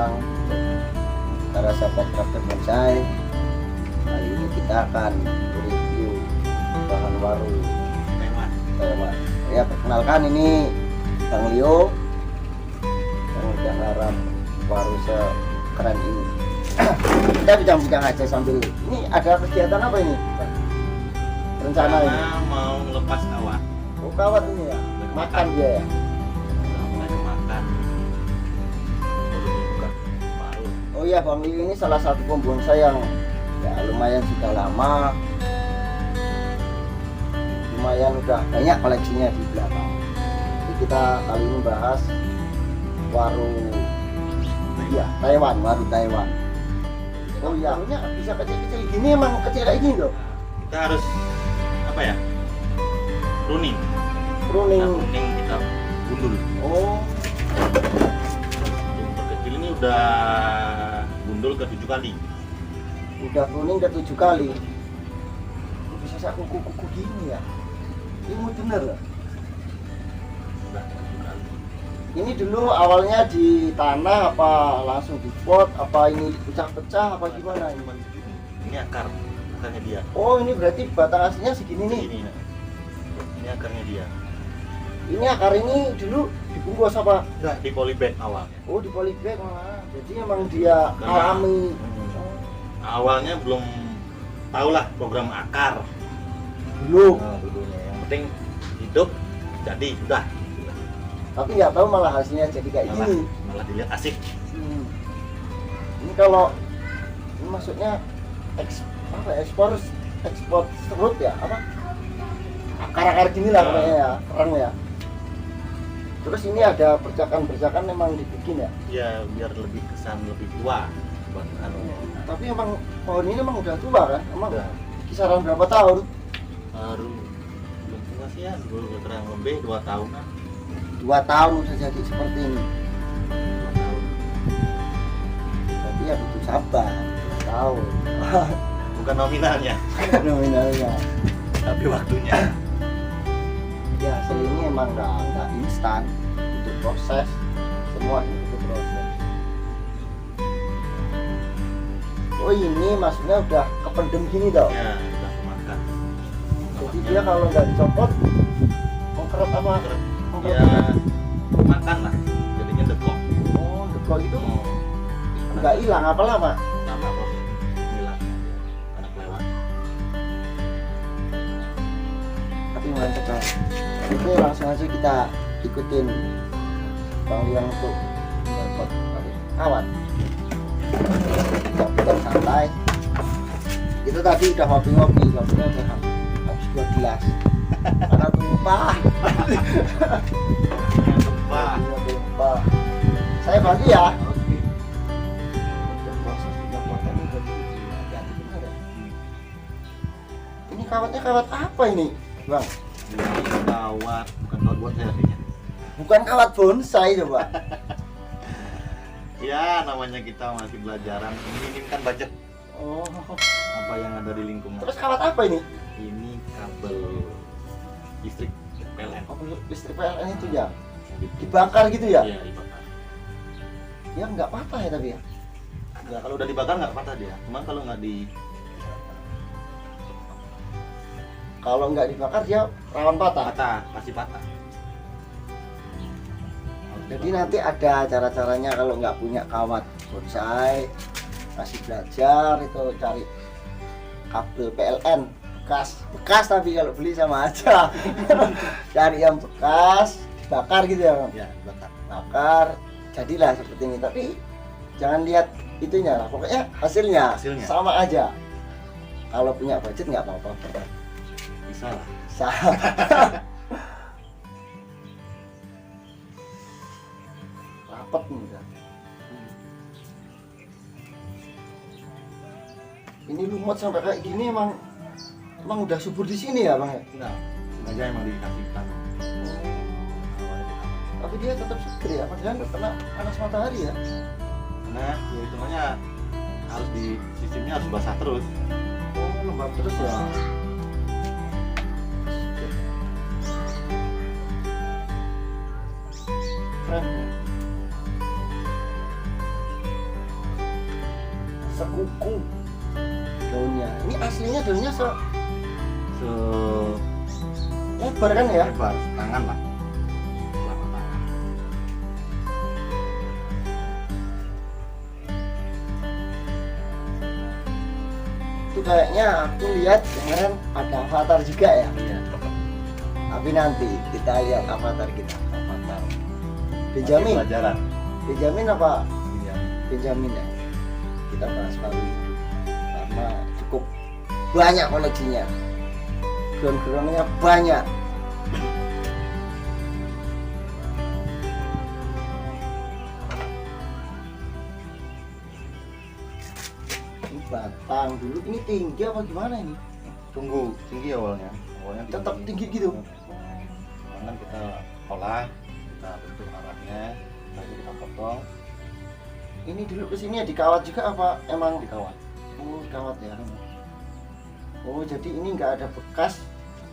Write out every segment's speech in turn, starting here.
datang para sahabat crafter bonsai. Kali ini kita akan review bahan waru Taiwan. Ya, perkenalkan, ini Bang Leo yang udah garap waru sekeren ini. Kita bincang-bincang aja sambil ini. Ada kegiatan apa ini, rencana ini? Mau lepas kawat. Oh, kawat ini ya, makan dia ya. Makan. Oh iya, Bang Leo ini salah satu pembonsai yang ya lumayan sudah lama, lumayan udah banyak koleksinya di belakang. Jadi kita kali ini bahas waru Taiwan, waru Taiwan. Oh iya, ini bisa kecil-kecil gini, emang kecil kayak gini loh. Kita harus apa ya? Pruning. Pruning. Kita gundul. Oh, Untuk kecil ini udah gundul ke 7 kali. udah pruning ke 7 kali. Bisa saya kuku-kuku gini ya. Ini mau bener loh. Udah 7 kali. Ini dulu awalnya di tanah apa langsung di pot, apa ini pecah-pecah apa gimana ini? Ini akarnya dia. Oh, ini berarti batang aslinya segini nih. Ini, nah. Ini akarnya dia. Ini akar ini dulu dibungkus apa? Enggak, di polybag awalnya. Oh, di polybag malah. Jadi emang dia Karena- alami. Awalnya belum tahulah program akar. Dulu. Nah, dulunya yang penting hidup jadi sudah. Tapi nggak tahu malah hasilnya jadi kayak gini. Malah dilihat asik. Hmm. Ini kalau ini maksudnya ekspor serut ya, apa? Akar-akar gini lah kayaknya ya, kerang ya. Terus ini ada percakan-percakan memang dibikin ya. Ya biar lebih kesan lebih tua buat anunya. Tapi emang pohon ini emang udah tua kan? Emang Udah. kisaran berapa tahun? Baru belum tua sih ya, baru kurang lebih 2 tahunan. 2 tahun udah jadi seperti ini. 2 tahun. Berarti ya butuh sabar. 2 tahun. Bukan nominalnya, Nominalnya. tapi waktunya. Ya, hasil ini emang nggak instan, butuh proses, semua butuh proses. Oh, ini maksudnya udah kependem gini toh. Ya, udah kemakan. Jadi dia kalau nggak dicopot mengkeret apa? Ya makan lah, jadinya dekok. Oh, dekok itu Oh, nggak hilang apa lama? sama proses hilang karena kelewat. Tapi mantap kan. Oke, langsung aja kita ikutin Bang Liang untuk mendapat kawat. Kita santai. Itu tadi udah ngopi-ngopi, kopinya udah habis 2 gelas. Karena tumpah. Wah, Kopinya tumpah. Saya bantu ya. oke. Untuk proses 3 potong ini jadi hati-hati benar ya. Ini kawatnya kawat apa ini, Bang? Ini kawat, bukan kawat buat saya kayaknya. Bukan kawat bonsai coba. Ya, namanya kita masih belajaran meminimkan budget Oh. apa yang ada di lingkungan. Terus kawat apa ini? Ini kabel listrik PLN. Oh, listrik PLN itu ya. Dibakar gitu ya? Iya, dibakar. Ya nggak patah ya tapi ya. Ya, kalau udah dibakar nggak patah dia. Cuman kalau nggak Kalau nggak dibakar dia rawan patah. patah, pasti patah. Jadi nanti ada cara-caranya kalau nggak punya kawat bonsai, masih belajar itu cari kabel PLN bekas tapi kalau beli sama aja. Cari yang bekas, dibakar gitu ya, Bang. Ya, bakar. Bakar, jadilah seperti ini. Tapi jangan lihat itunya lah, pokoknya hasilnya, Hasilnya. sama aja. Kalau punya budget nggak apa-apa. Bisa lah. Sama. Rapet nih udah. Ini lumut sampai kayak gini emang udah subur di sini ya, Bang ya? Enggak. Sengaja emang dikasih tanah. Awalnya dikasih. Tapi dia tetap seger ya, padahal nggak kena panas matahari ya. Karena ya hitungannya harus di sistemnya harus basah terus. Oh, lembab terus ya. Keren. sekuku daunnya. Ini aslinya daunnya lebar kan ya? lebar tangan lah. Telapak tangan. Itu kayaknya aku lihat kemarin ada avatar juga ya. Iya. Tapi nanti kita lihat avatar kita. Avatar. Benjamin. Pelajaran. Benjamin apa? Iya. Benjamin ya. Kita bahas baru itu karena cukup banyak koleksinya. Ground-groundnya banyak. Ini batang dulu, ini tinggi apa gimana ini? Tunggu tinggi awalnya. Awalnya Tetap tinggi gitu. Kemudian kita olah, kita bentuk arahnya, lalu kita potong, Ini dulu kesini ya dikawat juga apa emang dikawat. Oh, dikawat ya. Oh, jadi ini nggak ada bekas,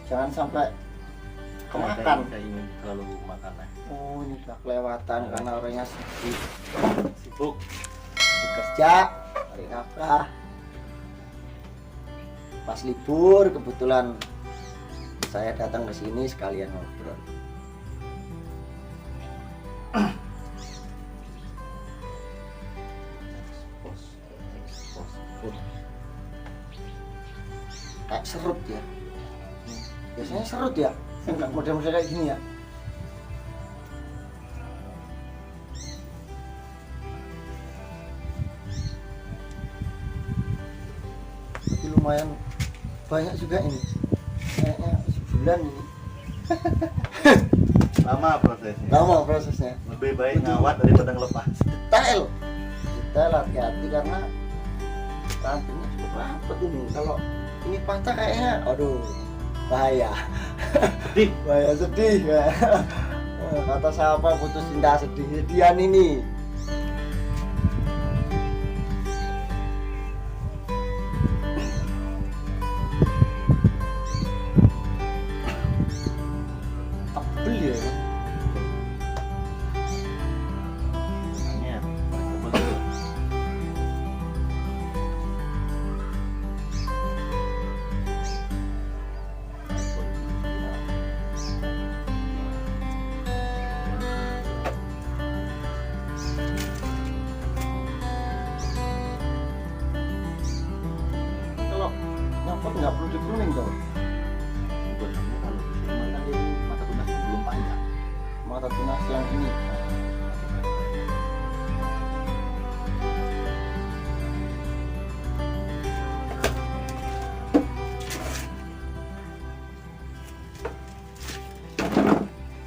jangan sampai kemakan. Saya ingin terlalu makan ya. Oh, ini udah kelewatan karena orangnya Sibuk. bekerja, cari nafkah. Pas libur kebetulan saya datang ke sini sekalian ngobrol. Kayak serut ya. Biasanya serut ya. Enggak model-model kayak gini ya. Tapi lumayan banyak juga ini. Kayaknya sebulan ini. Lama prosesnya. Lama prosesnya. Lebih baik ngawat daripada ngelepas. Detail. Detail, hati-hati karena rantingnya cukup rapat ini. Kalau ini patah kayaknya, aduh, bahaya. Sedih. Bahaya, sedih ya. Kata siapa putus cinta sedih-sedihan ini. Tebel ya. Makanya tebal dulu. Kalau nyopot nggak perlu di-pruning dong. Buat kamu kalau di sini kan ini mata tunas belum panjang. Mata tunas yang ini.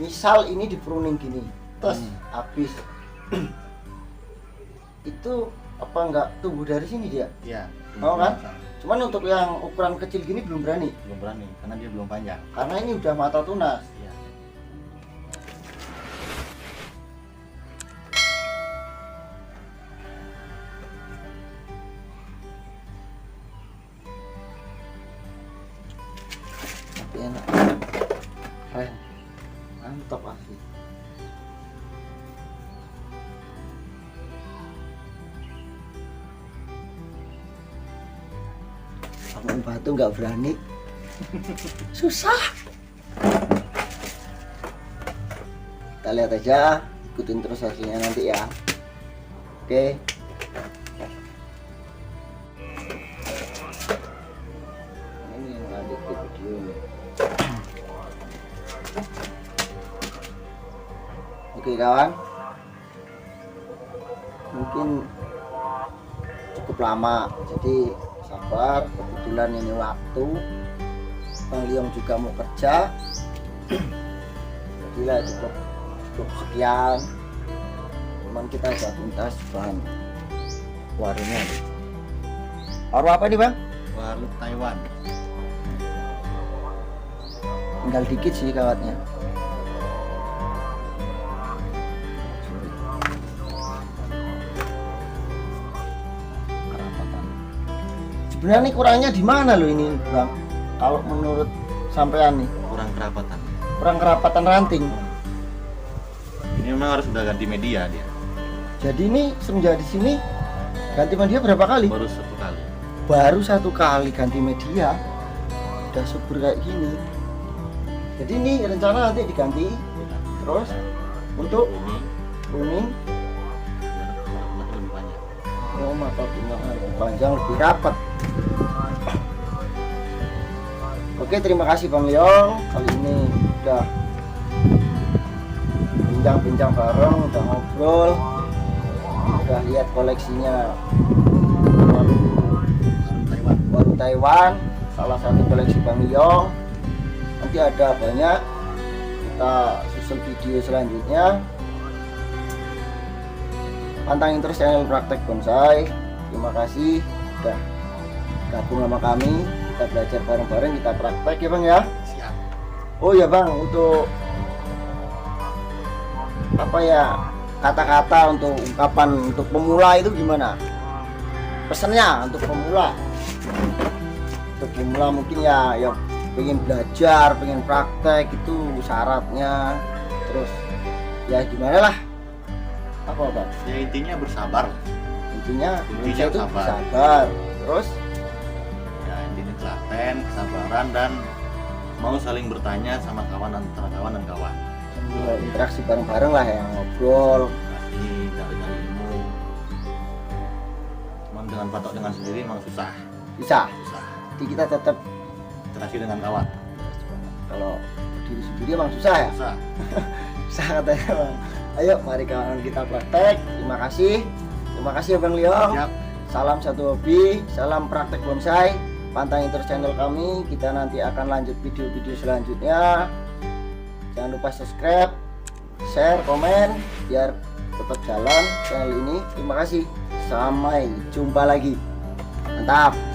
Misal ini di pruning gini, terus habis itu apa enggak tumbuh dari sini dia? Iya. Mau kan? Cuman untuk yang ukuran kecil gini belum berani, Belum berani karena dia belum panjang. karena ini udah mata tunas. Iya. Tapi enak, keren, mantap asli. Bangun batu nggak berani, susah. Kita lihat aja, ikutin terus hasilnya nanti ya. Oke. Ini yang lanjut di video ini. Oke kawan, mungkin cukup lama, jadi sabar. Kebetulan ini waktu Bang Liong juga mau kerja, jadilah cukup sekian. Cuman kita udah tuntas bahan warungnya. Warung apa nih Bang? Warung Taiwan. Tinggal dikit sih kawatnya. Kerapatan. Sebenarnya nih kurangnya di mana lo ini Bang? Kalau menurut sampean nih, Kurang kerapatan. kurang kerapatan ranting. Ini memang harus udah ganti media dia. Jadi ini semenjak di sini Ganti media berapa kali? Baru 1 kali. Baru 1 kali ganti media udah subur kayak gini. Jadi ini rencana nanti diganti terus untuk Ini kuning. lebih banyak. Oh, mata lebih panjang, lebih rapat. Oke, terima kasih Bang Leong. Kali ini udah bincang-bincang bareng, udah ngobrol, udah lihat koleksinya warung Taiwan, salah satu koleksi Bang Leong. Nanti ada banyak, kita susul video selanjutnya. Pantangin terus channel Praktek Bonsai. Terima kasih udah gabung sama kami, kita belajar bareng-bareng, kita praktek ya Bang ya. Siap. Oh ya Bang, untuk apa ya, kata-kata untuk ungkapan untuk pemula itu gimana? Pesannya untuk pemula. Untuk pemula mungkin ya yang pengen belajar, pengen praktek itu syaratnya. Terus ya gimana lah? Apa Bang? Ya intinya bersabar. Intinya Intinya itu sabar. sabar. Terus Ya intinya telaten, kesabaran dan mau saling bertanya sama kawan antara kawan dan kawan. interaksi bareng-bareng lah, yang ngobrol. Kasih cari-cari ilmu. Cuman dengan patok dengan sendiri memang susah. Bisa. Susah. Jadi kita tetap, Interaksi dengan kawan. kalau berdiri sendiri emang susah ya. Susah. Susah katanya Bang. Ayo mari kawan kita praktek. Terima kasih. Terima kasih ya Bang Leong. Siap. Salam satu hobi, salam praktek bonsai. Pantangin terus channel kami. Kita nanti akan lanjut video-video selanjutnya. Jangan lupa subscribe, share, komen biar tetap jalan channel ini. Terima kasih. Sampai jumpa lagi. Mantap.